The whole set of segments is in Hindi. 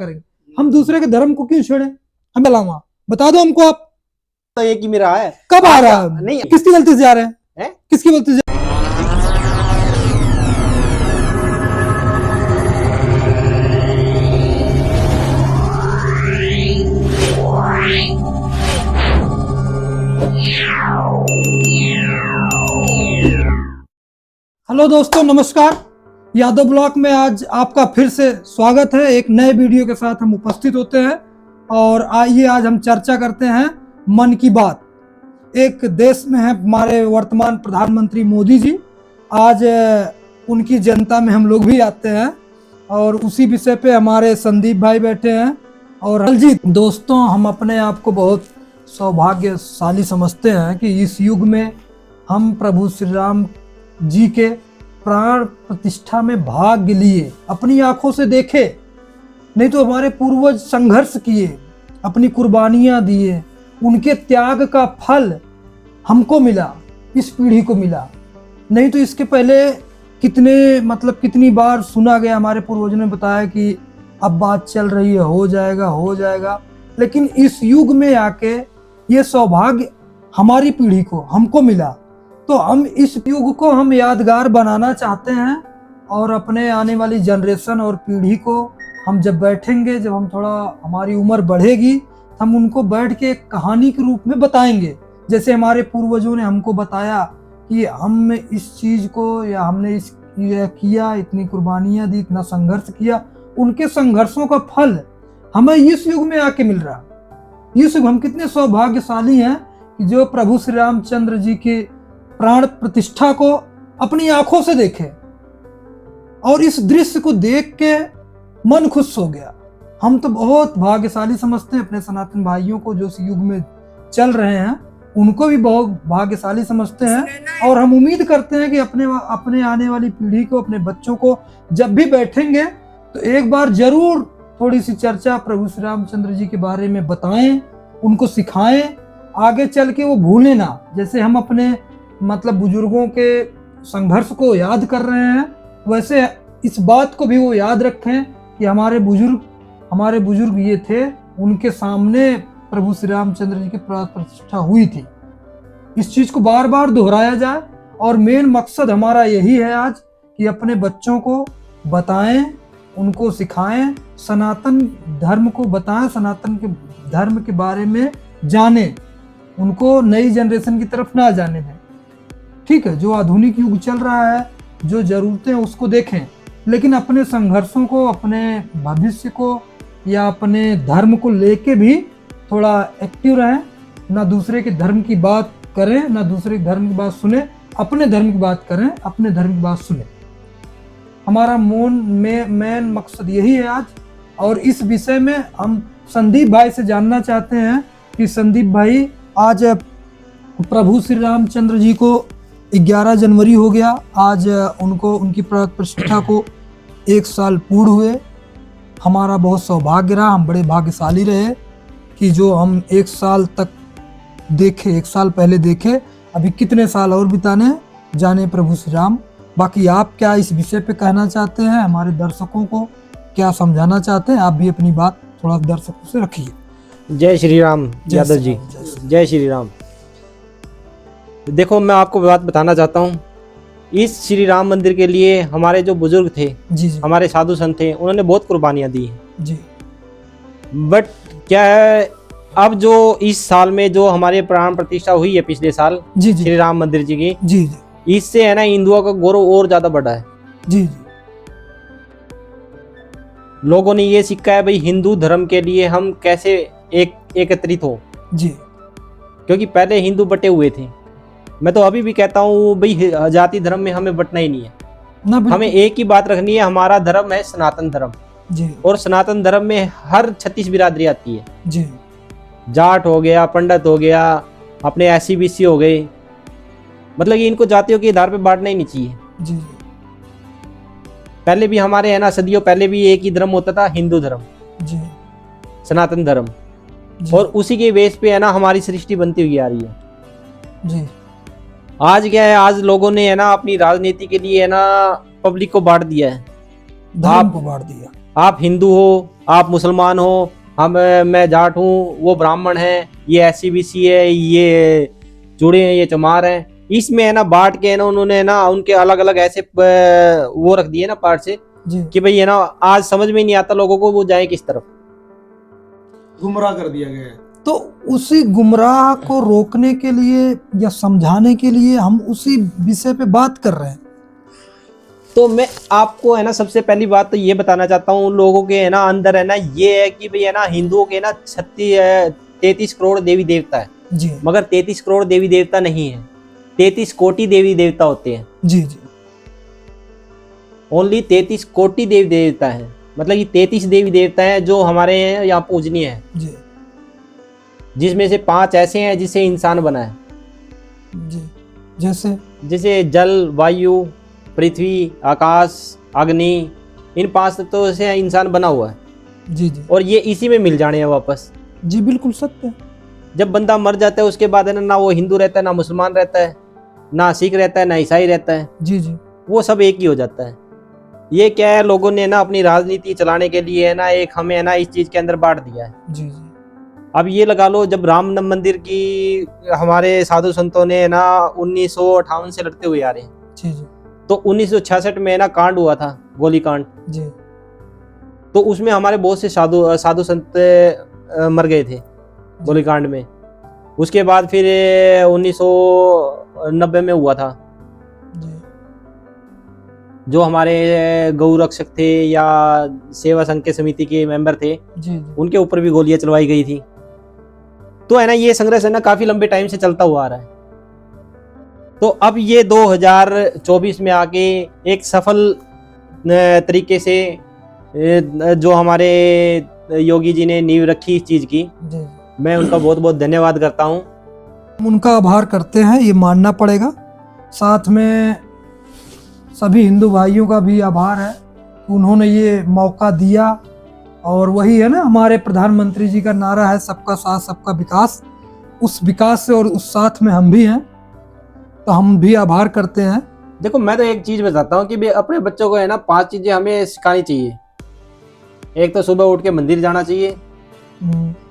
करेंगे। हम दूसरे के धर्म को क्यों छोड़े? हम अलामा बता दो हमको आप। तो एक ही मेरा है। कब आ रहा है? नहीं, किसकी गलती से जा रहे हैं? किसकी गलती से? हेलो दोस्तों, नमस्कार। यादव ब्लॉक में आज आपका फिर से स्वागत है। एक नए वीडियो के साथ हम उपस्थित होते हैं और आइए आज हम चर्चा करते हैं मन की बात। एक देश में है हमारे वर्तमान प्रधानमंत्री मोदी जी। आज उनकी जनता में हम लोग भी आते हैं और उसी विषय पे हमारे संदीप भाई बैठे हैं। और अलजीत दोस्तों, हम अपने आप को बहुत सौभाग्यशाली समझते हैं कि इस युग में हम प्रभु श्री राम जी के प्राण प्रतिष्ठा में भाग लिए, अपनी आंखों से देखे। नहीं तो हमारे पूर्वज संघर्ष किए, अपनी कुर्बानियां दिए, उनके त्याग का फल हमको मिला, इस पीढ़ी को मिला। नहीं तो इसके पहले कितनी बार सुना गया, हमारे पूर्वजों ने बताया कि अब बात चल रही है, हो जाएगा। लेकिन इस युग में आके ये सौभाग्य हमारी पीढ़ी को हमको मिला, तो हम इस युग को हम यादगार बनाना चाहते हैं। और अपने आने वाली जनरेशन और पीढ़ी को हम जब बैठेंगे, जब हम थोड़ा हमारी उम्र बढ़ेगी, तो हम उनको बैठ के एक कहानी के रूप में बताएंगे। जैसे हमारे पूर्वजों ने हमको बताया कि हम इस चीज़ को, या हमने यह किया, इतनी कुर्बानियाँ दी, इतना संघर्ष किया, उनके संघर्षों का फल हमें इस युग में आके मिल रहा। इस युग हम कितने सौभाग्यशाली हैं कि जो प्रभु श्री रामचंद्र जी के प्राण प्रतिष्ठा को अपनी आंखों से देखे। और इस दृश्य को देख के मन खुश हो गया। हम तो बहुत भाग्यशाली समझते हैं अपने सनातन भाइयों को, जो इस युग में चल रहे हैं, उनको भी बहुत भाग्यशाली समझते हैं। और हम उम्मीद करते हैं कि अपने आने वाली पीढ़ी को, अपने बच्चों को जब भी बैठेंगे तो एक बार जरूर थोड़ी सी चर्चा प्रभु श्री रामचंद्र जी के बारे में बताएं, उनको सिखाएं, आगे चल के वो भूलें ना। जैसे हम अपने बुजुर्गों के संघर्ष को याद कर रहे हैं, वैसे इस बात को भी वो याद रखें कि हमारे बुजुर्ग ये थे, उनके सामने प्रभु श्री रामचंद्र जी की प्राण प्रतिष्ठा हुई थी। इस चीज को बार बार दोहराया जाए। और मेन मकसद हमारा यही है आज कि अपने बच्चों को बताएं, उनको सिखाएं, सनातन धर्म को बताएं, सनातन के धर्म के बारे में जानें, उनको नई जनरेशन की तरफ ना जाने दें। ठीक है, जो आधुनिक युग चल रहा है, जो जरूरतें उसको देखें, लेकिन अपने संघर्षों को, अपने भविष्य को या अपने धर्म को लेके भी थोड़ा एक्टिव रहें। ना दूसरे के धर्म की बात करें, ना दूसरे के धर्म की बात सुने, अपने धर्म की बात करें, अपने धर्म की बात सुने। हमारा मेन मकसद यही है आज। और इस विषय में हम संदीप भाई से जानना चाहते हैं कि संदीप भाई, आज प्रभु श्री रामचंद्र जी को 11 जनवरी हो गया। आज उनकी प्राण प्रतिष्ठा को 1 साल पूर्ण हुए। हमारा बहुत सौभाग्य रहा, हम बड़े भाग्यशाली रहे कि जो हम 1 साल तक देखे, 1 साल पहले देखे। अभी कितने साल और बिताने जाने प्रभु श्री राम। बाकी आप क्या इस विषय पे कहना चाहते हैं, हमारे दर्शकों को क्या समझाना चाहते हैं? आप भी अपनी बात थोड़ा दर्शकों से रखिए। जय श्री राम यादव जी, जय श्री राम। देखो, मैं आपको बात बताना चाहता हूँ। इस श्री राम मंदिर के लिए हमारे जो बुजुर्ग थे, जी, हमारे साधु संत थे, उन्होंने बहुत कुर्बानियाँ दी जी। बट क्या है, अब जो इस साल में जो हमारे प्राण प्रतिष्ठा हुई है पिछले साल, जी, श्री राम मंदिर जी की, जी, इससे है ना हिंदुओं का गौरव और ज्यादा बढ़ा है। जी। लोगों ने ये सीखा है भाई, हिंदू धर्म के लिए हम कैसे एकत्रित हो। जी। क्योंकि पहले हिंदू बटे हुए थे। मैं तो अभी भी कहता हूँ भाई, जाति धर्म में हमें बटना ही नहीं है ना, हमें एक ही बात रखनी है। हमारा धर्म है सनातन धर्म जी। और सनातन धर्म में हर 36 बिरादरी आती है जी। जाट हो गया, पंडित हो गया, अपने SC BC हो गए। मतलब कि इनको जातियों के आधार पे बांटना ही नहीं चाहिए। जी। पहले भी हमारे है ना, सदियों पहले भी एक ही धर्म होता था, हिंदू धर्म, जी, सनातन धर्म। जी। और उसी के बेस पे है ना हमारी सृष्टि बनती हुई आ रही है। जी। आज क्या है, आज लोगों ने है ना अपनी राजनीति के लिए है ना पब्लिक को बांट दिया है। धर्म को बांट दिया। आप हिंदू हो, आप मुसलमान हो, मैं जाट हूँ, वो ब्राह्मण है, ये SC BC है, ये जुड़े हैं, ये चमार हैं। इसमें है ना बांट के है ना उन्होंने ना उनके अलग अलग ऐसे वो रख दिए ना पार्ट से जी कि भाई है ना आज समझ में नहीं आता लोगों को वो जाए किस तरफ। गुमराह कर दिया गया है। तो उसी गुमराह को रोकने के लिए या समझाने के लिए हम उसी विषय पे बात कर रहे हैं। तो मैं आपको है ना सबसे पहली बात तो ये बताना चाहता हूँ, उन लोगों के है ना अंदर है ना ये है कि भाई है ना हिंदुओं के ना 33 करोड़ देवी देवता है, जी मगर 33 करोड़ देवी देवता नहीं है, 33 कोटि देवी देवता होते हैं। जी जी ओनली 33 कोटि देवी देवता है, मतलब ये 33 देवी देवता हैं जो हमारे यहाँ पूजनीय है, जी जिसमें से 5 ऐसे हैं जिसे इंसान बना है। जी जैसे जैसे जल, वायु, पृथ्वी, आकाश, अग्नि, इन 5 तत्वों से इंसान बना हुआ है जी जी और ये इसी में मिल जाने हैं वापस। जी बिल्कुल सत्य है। जब बंदा मर जाता है उसके बाद है ना वो हिंदू रहता है, ना मुसलमान रहता है, ना सिख रहता है, ना ईसाई रहता है, जी जी वो सब एक ही हो जाता है। ये क्या है, लोगों ने ना अपनी राजनीति चलाने के लिए है ना एक हमें है ना इस चीज के अंदर बांट दिया है। जी जी अब ये लगा लो, जब राम मंदिर की हमारे साधु संतों ने ना 1958 से लड़ते हुए आ रहे हैं, जी जी तो 1966 में ना कांड हुआ था, गोली कांड। जी तो उसमें हमारे बहुत से साधु संत मर गए थे गोली कांड में। उसके बाद फिर 1990 में हुआ था, जी जो हमारे गौ रक्षक थे या सेवा संघ के समिति के मेंबर थे, जी जी उनके ऊपर भी गोलियां चलवाई गई थी। तो है ना ये संघर्ष है ना काफी लंबे टाइम से चलता हुआ आ रहा है। तो अब ये 2024 में आके एक सफल तरीके से जो हमारे योगी जी ने नींव रखी इस चीज की, जी मैं उनका बहुत बहुत धन्यवाद करता हूँ। हम उनका आभार करते हैं, ये मानना पड़ेगा। साथ में सभी हिंदू भाइयों का भी आभार है कि उन्होंने ये मौका दिया। और वही है ना हमारे प्रधानमंत्री जी का नारा है, सबका साथ सबका विकास। उस विकास से और उस साथ में हम भी हैं, तो हम भी आभार करते हैं। देखो मैं तो एक चीज बताता हूँ कि भी अपने बच्चों को है ना 5 चीजें हमें सिखानी चाहिए। एक तो सुबह उठ के मंदिर जाना चाहिए,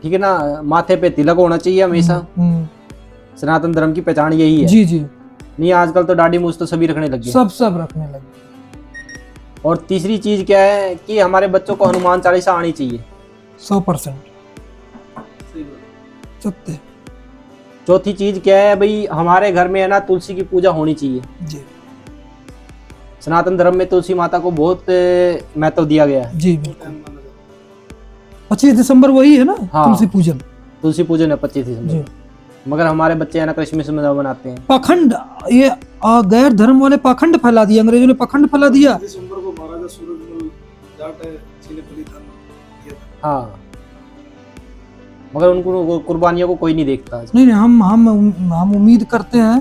ठीक है ना, माथे पे तिलक होना चाहिए हमेशा। सनातन धर्म की पहचान यही है। जी जी नहीं आजकल तो दाढ़ी मूछ तो सभी रखने लग गए। सब रखने लगे। और तीसरी चीज क्या है कि हमारे बच्चों को हनुमान चालीसा आनी चाहिए। 100% सत्य। चौथी चीज क्या है भाई, हमारे घर में है ना तुलसी की पूजा होनी चाहिए। जी सनातन धर्म में तुलसी माता को बहुत महत्व दिया गया है। जी बिल्कुल। 25 दिसंबर वही है ना, हाँ। तुलसी पूजन। तुलसी पूजन है 25 जी दिसंबर, मगर हमारे बच्चे है ना क्रिसमस बनाते हैं। पाखंड, ये गैर धर्म वाले पाखंड फैला दिया, अंग्रेजों ने पाखंड फैला दिया। दिसंबर को महाराजा सूरजमल जाट है जिन्हें बलिदान दिया था। हाँ, मगर उनको कुर्बानियों को कोई नहीं देखता। नहीं हम उम्मीद करते हैं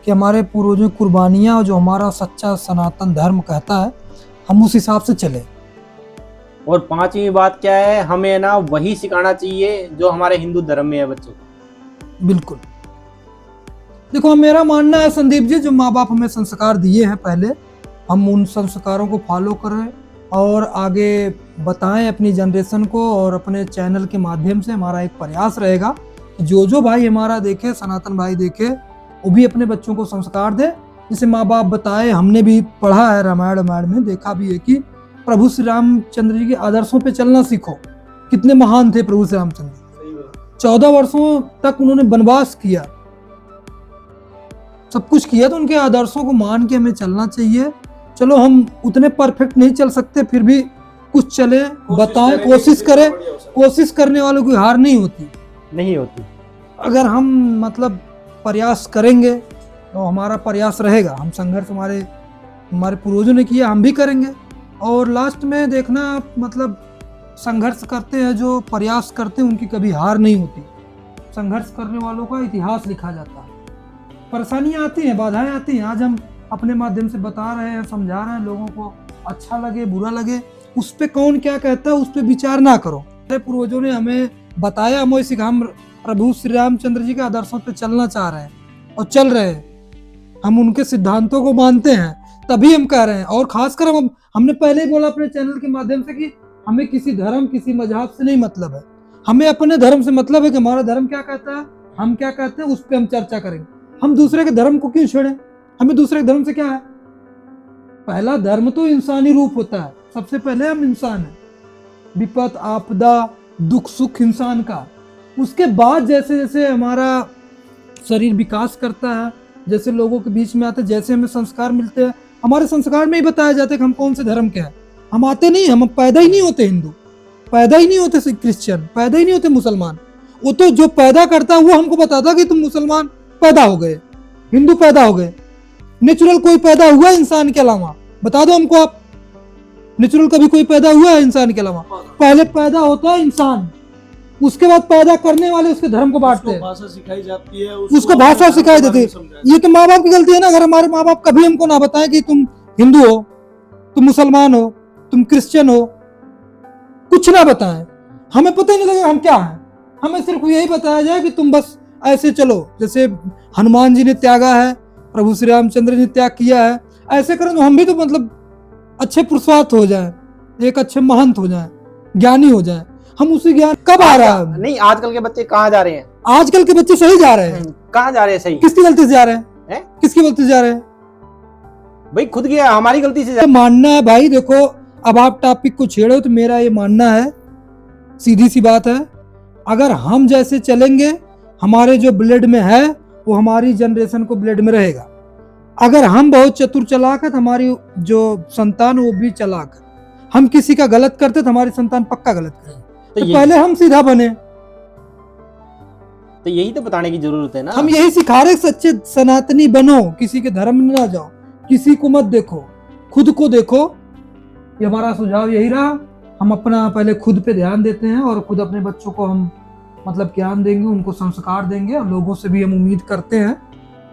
कि हमारे पूर्वजों की कुर्बानियां, जो हमारा सच्चा सनातन धर्म कहता है, हम उस हिसाब से चले। और 5वीं बात क्या है, हमें है ना वही सिखाना चाहिए जो हमारे हिंदू धर्म में है बच्चों को। बिल्कुल। देखो मेरा मानना है संदीप जी, जो माँ बाप हमें संस्कार दिए हैं पहले, हम उन संस्कारों को फॉलो करें और आगे बताएं अपनी जनरेशन को। और अपने चैनल के माध्यम से हमारा एक प्रयास रहेगा कि जो भाई हमारा देखे, सनातन भाई देखे, वो भी अपने बच्चों को संस्कार दे। जैसे माँ बाप बताए, हमने भी पढ़ा है रामायण में, देखा भी है कि प्रभु श्री रामचंद्र जी के आदर्शों पे चलना सीखो। कितने महान थे प्रभु श्री रामचंद्र। 14 वर्षों तक उन्होंने वनवास किया, सब कुछ किया, तो उनके आदर्शों को मान के हमें चलना चाहिए। चलो हम उतने परफेक्ट नहीं चल सकते, फिर भी कुछ चले, बताएं, कोशिश करें। कोशिश करने वालों की हार नहीं होती। नहीं होती। अगर हम मतलब प्रयास करेंगे तो हमारा प्रयास रहेगा। हम संघर्ष हमारे पूर्वजों ने किया, हम भी करेंगे। और लास्ट में देखना, मतलब संघर्ष करते हैं जो प्रयास करते हैं, उनकी कभी हार नहीं होती। संघर्ष करने वालों का इतिहास लिखा जाता है। परेशानियां आती हैं, बाधाएं आती हैं, आज हम अपने माध्यम से बता रहे हैं, समझा रहे हैं लोगों को। अच्छा लगे बुरा लगे, उस पर कौन क्या कहता है उस पर विचार ना करो। हमारे पूर्वजों ने हमें बताया, हम वही हम प्रभु श्री रामचंद्र जी के आदर्शों पर चलना चाह रहे हैं और चल रहे हैं। हम उनके सिद्धांतों को मानते हैं, तभी हम कह रहे हैं। और खासकर हमने पहले ही बोला अपने चैनल के माध्यम से कि हमें किसी धर्म किसी मजहब से नहीं मतलब है, हमें अपने धर्म से मतलब है कि हमारा धर्म क्या कहता है, हम क्या कहते हैं, उस पर हम चर्चा करेंगे। हम दूसरे के धर्म को क्यों छेड़ें, हमें दूसरे के धर्म से क्या है। पहला धर्म तो इंसानी रूप होता है, सबसे पहले हम इंसान हैं, विपत आपदा दुख सुख इंसान का। उसके बाद जैसे जैसे हमारा शरीर विकास करता है, जैसे लोगों के बीच में आते हैं, जैसे हमें संस्कार मिलते हैं, हमारे संस्कार में ही बताया जाता है कि हम कौन से धर्म के हैं। हम आते नहीं, हम पैदा ही नहीं होते हिंदू, पैदा ही नहीं होते क्रिश्चियन, पैदा ही नहीं होते मुसलमान। वो तो जो पैदा करता है वो हमको बताता कि तुम मुसलमान पैदा हो गए, हिंदू पैदा हो गए। नेचुरल कोई पैदा हुआ है इंसान के अलावा, बता दो हमको आप, नेचुरल कभी कोई पैदा हुआ है इंसान के अलावा? पहले पैदा होता है इंसान, उसके बाद पैदा करने वाले उसके धर्म को बांटते हैं, भाषा सिखाई जाती है, उसको भाषा सिखाई देती है। ये तो माँ बाप की गलती है ना। अगर हमारे माँ बाप कभी हमको ना बताएं कि तुम हिंदू हो, तुम मुसलमान हो, तुम क्रिश्चियन हो, कुछ ना बताएं, हमें पता ही नहीं लगेगा हम क्या हैं। हमें सिर्फ यही बताया जाए कि तुम बस ऐसे चलो, जैसे हनुमान जी ने त्यागा है, प्रभु श्री रामचंद्र ने त्याग किया है, ऐसे करें तो हम भी तो मतलब अच्छे पुरुषार्थ हो जाए, एक अच्छे महंत हो जाए, ज्ञानी हो जाए। हम उसी ज्ञान कब आ रहा है? नहीं, आजकल के बच्चे कहाँ जा रहे हैं? आजकल के बच्चे सही जा रहे हैं। कहाँ जा रहे हैं सही? किसकी गलती से जा रहे हैं? किसकी गलती से जा रहे हैं? भाई खुद की, हमारी गलती से जा। मानना है भाई, देखो अब आप टॉपिक को छेड़ो तो मेरा ये मानना है, सीधी सी बात है, अगर हम जैसे चलेंगे, हमारे जो ब्लड में है वो हमारी जनरेशन को ब्लड में रहेगा। अगर हम बहुत चतुर चालाक है तो हमारी जो संतान वो भी चालाक है। हम किसी का गलत करते तो हमारी संतान पक्का गलत करे। तो पहले हम सीधा बने। तो यही तो बताने की जरूरत है ना। हम यही सिखा रहे, सच्चे सनातनी बनो, किसी के धर्म में ना जाओ, किसी को मत देखो, खुद को देखो। ये हमारा सुझाव यही रहा। हम अपना पहले खुद पे ध्यान देते हैं और खुद अपने बच्चों को हम मतलब ज्ञान देंगे, उनको संस्कार देंगे, और लोगों से भी हम उम्मीद करते हैं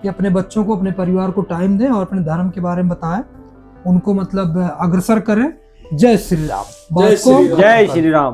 कि अपने बच्चों को, अपने परिवार को टाइम दें और अपने धर्म के बारे में बताएं, उनको मतलब अग्रसर करें। जय श्री राम। जय श्री राम। जय श्री राम।